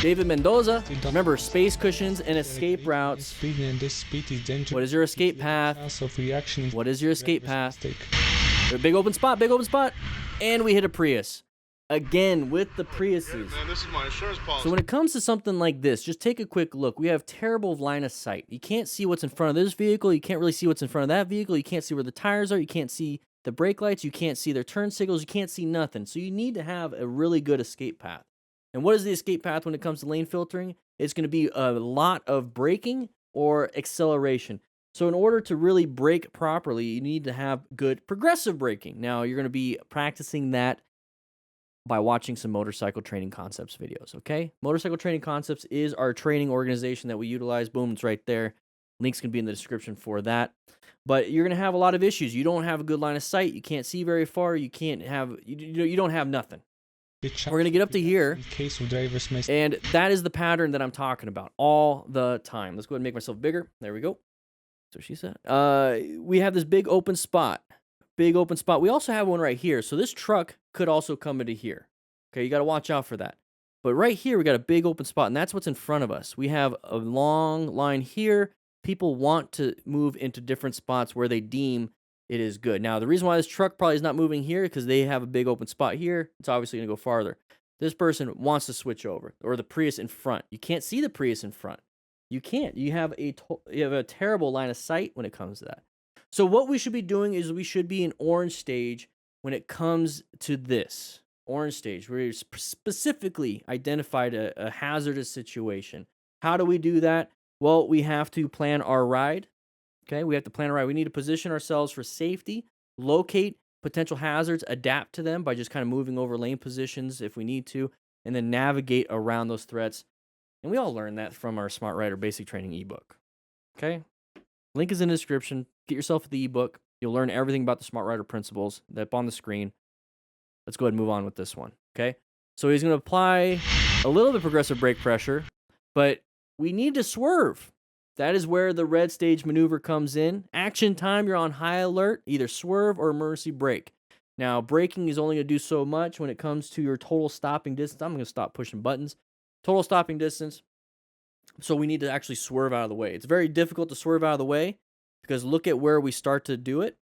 David Mendoza. Remember, space cushions and escape routes. What is your escape path? What is your escape path? Big open spot, big open spot. And we hit a Prius. Again, with the Priuses. Man, this is my insurance policy. So when it comes to something like this, just take a quick look. We have terrible line of sight. You can't see what's in front of this vehicle. You can't really see what's in front of that vehicle. You can't see where the tires are. You can't see the brake lights. You can't see their turn signals. You can't see nothing. So you need to have a really good escape path. And what is the escape path when it comes to lane filtering? It's going to be a lot of braking or acceleration. So in order to really brake properly, you need to have good progressive braking. Now, you're going to be practicing that by watching some Motorcycle Training Concepts videos, okay? Motorcycle Training Concepts is our training organization that we utilize. Boom, it's right there. Links can be in the description for that. But you're going to have a lot of issues. You don't have a good line of sight. You can't see very far. You can't have, you don't have nothing. We're going to get up to here, and that is the pattern that I'm talking about all the time. Let's go ahead and make myself bigger. There we go. That's what she said. We have this big open spot. Big open spot. We also have one right here. So this truck could also come into here. Okay, you got to watch out for that. But right here, we got a big open spot, and that's what's in front of us. We have a long line here. People want to move into different spots where they deem it is good. Now, the reason why this truck probably is not moving here is because they have a big open spot here. It's obviously going to go farther. This person wants to switch over, or the Prius in front. You can't see the Prius in front. You can't. You have a terrible line of sight when it comes to that. So what we should be doing is we should be in orange stage when it comes to this. Orange stage, where we specifically identified a hazardous situation. How do we do that? Well, we have to plan our ride. Okay, we have to plan our ride. We need to position ourselves for safety, locate potential hazards, adapt to them by just kind of moving over lane positions if we need to, and then navigate around those threats. And we all learned that from our Smart Rider Basic Training ebook. Okay? Link is in the description. Get yourself the ebook. You'll learn everything about the Smart Rider principles. That's on the screen. Let's go ahead and move on with this one. Okay? So he's going to apply a little bit of progressive brake pressure, but we need to swerve. That is where the red stage maneuver comes in. Action time, you're on high alert. Either swerve or emergency brake. Now, braking is only going to do so much when it comes to your total stopping distance. I'm going to stop pushing buttons. Total stopping distance. So we need to actually swerve out of the way. It's very difficult to swerve out of the way because look at where we start to do it.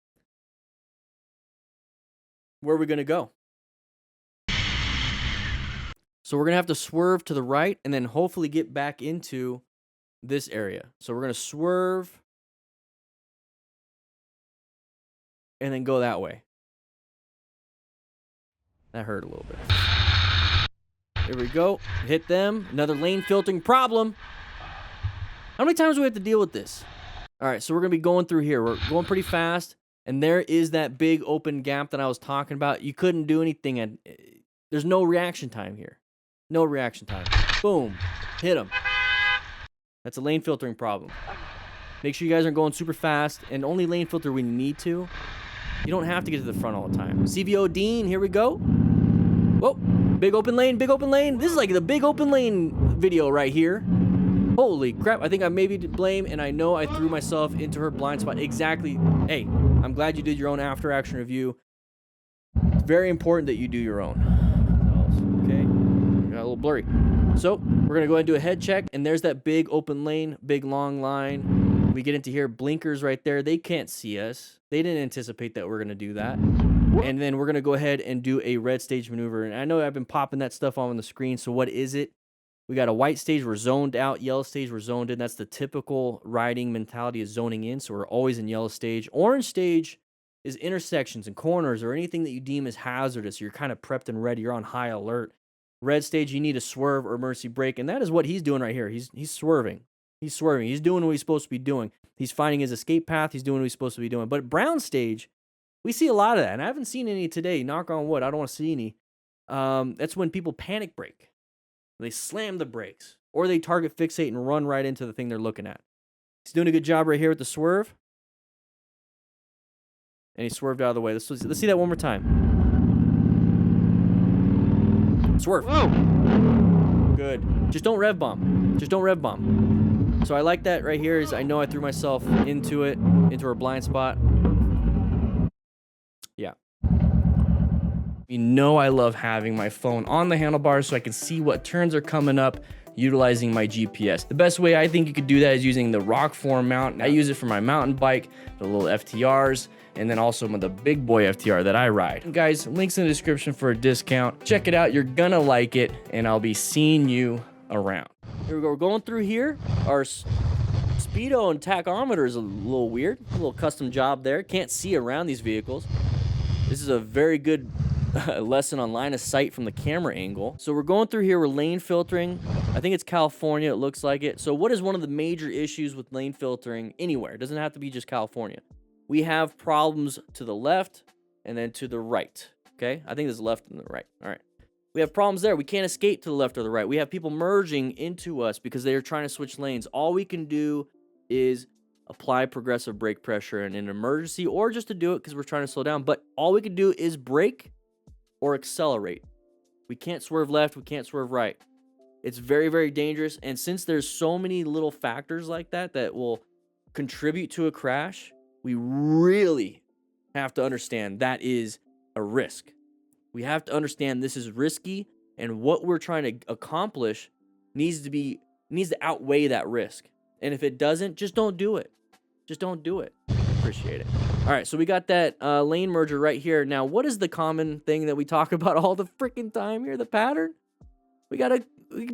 Where are we going to go? So we're going to have to swerve to the right and then hopefully get back into this area. So we're going to swerve and then go that way. That hurt a little bit. Here we go. Hit them. Another lane filtering problem. How many times do we have to deal with this? All right, so we're going to be going through here. We're going pretty fast, and there is that big open gap that I was talking about. You couldn't do anything, and there's no reaction time here. No reaction time. Boom. Hit them. That's a lane filtering problem. Make sure you guys aren't going super fast, and only lane filter when you need to. You don't have to get to the front all the time. CVO Dean, here we go. Whoa. Big open lane, big open lane. This is like the big open lane video right here. Holy crap. I think I maybe to blame, and I know I threw myself into her blind spot. Exactly. Hey, I'm glad you did your own after action review. It's very important that you do your own. Okay. Got a little blurry. So we're going to go ahead and do a head check, and there's that big open lane, big long line. We get into here, blinkers right there. They can't see us. They didn't anticipate that we're going to do that. And then we're going to go ahead and do a red stage maneuver. And I know I've been popping that stuff on the screen, so what is it? We got a white stage, we're zoned out. Yellow stage, we're zoned in. That's the typical riding mentality, is zoning in, so we're always in yellow stage. Orange stage is intersections and corners or anything that you deem as hazardous. You're kind of prepped and ready. You're on high alert. Red stage, you need to swerve or emergency brake, and that is what he's doing right here. He's swerving. He's swerving. He's doing what he's supposed to be doing. He's finding his escape path. He's doing what he's supposed to be doing. But brown stage, we see a lot of that, and I haven't seen any today. Knock on wood. I don't want to see any. That's when people panic brake. They slam the brakes, or they target fixate and run right into the thing they're looking at. He's doing a good job right here with the swerve. And he swerved out of the way. Let's see that one more time. Swerve. Whoa. Good. Just don't rev bomb. Just don't rev bomb. So I like that right here. Is I know I threw myself into it, into her blind spot. Yeah. You know I love having my phone on the handlebars so I can see what turns are coming up. utilizing my GPS. The best way I think you could do that is using the ROKFORM mount. I use it for my mountain bike, the little FTRs, and then also the big boy FTR that I ride. And guys, links in the description for a discount. Check it out, you're gonna like it, and I'll be seeing you around. Here we go, we're going through here. Our speedo and tachometer is a little weird, a little custom job there. Can't see around these vehicles. This is a very good lesson on line of sight from the camera angle. So we're going through here, we're lane filtering. I think it's California, it looks like it. So what is one of the major issues with lane filtering anywhere? It doesn't have to be just California. We have problems to the left and then to the right, okay? I think there's left and the right, all right. We have problems there. We can't escape to the left or the right. We have people merging into us because they are trying to switch lanes. All we can do is apply progressive brake pressure in an emergency, or just to do it because we're trying to slow down. But all we can do is brake or accelerate. We can't swerve left. We can't swerve right. It's very, very dangerous. And since there's so many little factors like that that will contribute to a crash, we really have to understand that is a risk. We have to understand this is risky, and what we're trying to accomplish needs to outweigh that risk. And if it doesn't, just don't do it. Just don't do it. Appreciate it. All right, so we got that lane merger right here. Now, what is the common thing that we talk about all the freaking time here? The pattern? We got a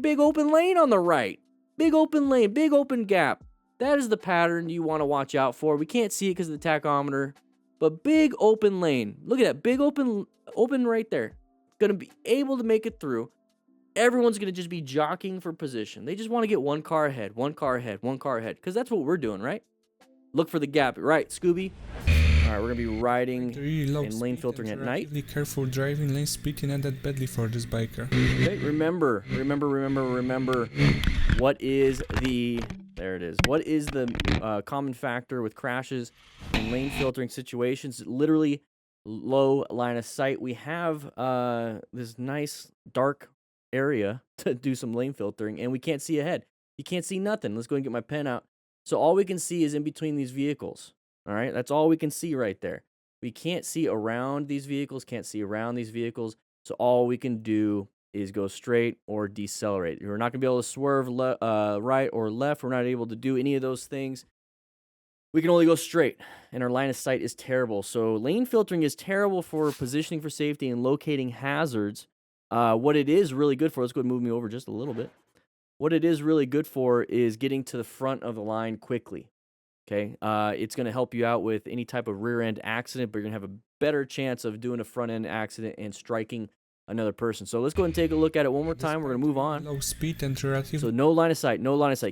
big open lane on the right. Big open lane, big open gap. That is the pattern you want to watch out for. We can't see it because of the tachometer, but big open lane. Look at that, big open right there. Gonna be able to make it through. Everyone's gonna just be jockeying for position. They just want to get one car ahead, one car ahead, one car ahead, because that's what we're doing, right? Look for the gap, right, Scooby? All right, we're gonna be riding and lane filtering at night. Be careful driving, lane splitting and that badly for this biker. Okay, remember. What is the common factor with crashes and lane filtering situations? Literally low line of sight. We have this nice dark area to do some lane filtering, and we can't see ahead. You can't see nothing. Let's go and get my pen out. So all we can see is in between these vehicles. All right, that's all we can see right there. We can't see around these vehicles, so all we can do is go straight or decelerate. We're not going to be able to swerve right or left. We're not able to do any of those things. We can only go straight, and our line of sight is terrible. So lane filtering is terrible for positioning for safety and locating hazards. What it is really good for, let's go ahead and move me over just a little bit. What it is really good for is getting to the front of the line quickly. Okay, it's going to help you out with any type of rear end accident, but you're going to have a better chance of doing a front end accident and striking another person. So let's go and take a look at it one more time. We're going to move on. Low speed and relative. So no line of sight.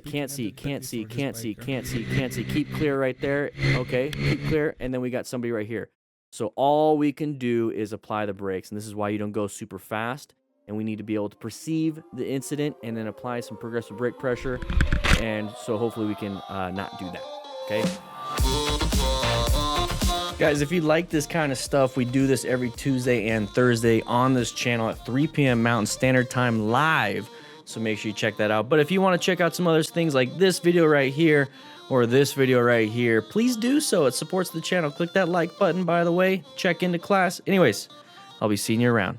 Can't see. Keep clear right there. Okay, keep clear. And then we got somebody right here. So all we can do is apply the brakes, and this is why you don't go super fast. And we need to be able to perceive the incident and then apply some progressive brake pressure. And so hopefully we can not do that. Okay. Guys, if you like this kind of stuff, we do this every Tuesday and Thursday on this channel at 3 p.m. Mountain Standard Time live. So make sure you check that out. But if you want to check out some other things like this video right here or this video right here, please do so. It supports the channel. Click that like button, by the way. Check into class. Anyways, I'll be seeing you around.